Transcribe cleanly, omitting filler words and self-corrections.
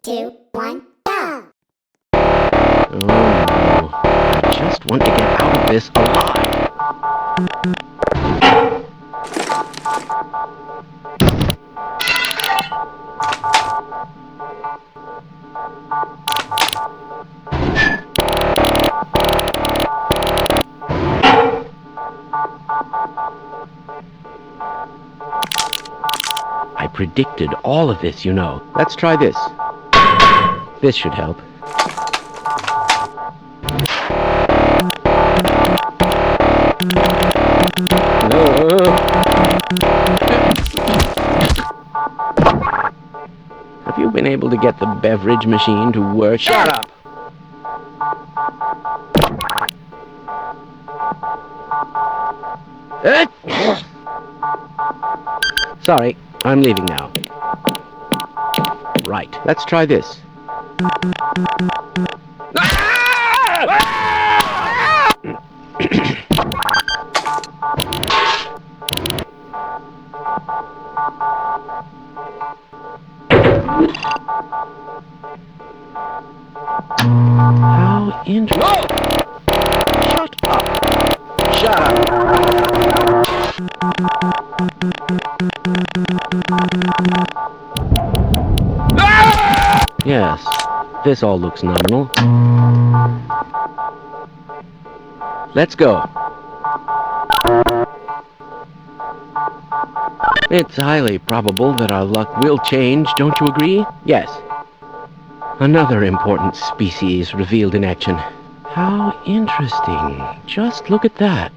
2, 1, go! Oh no. I just want to get out of this alive. I predicted all of this, you know. Let's try this. This should help. Have you been able to get the beverage machine to work? Shut up! Sorry, I'm leaving now. Right, let's try this. How interesting. Shut up! Shut up! Yes, this all looks nominal. Let's go. It's highly probable that our luck will change, don't you agree? Yes. Another important species revealed in action. How interesting. Just look at that.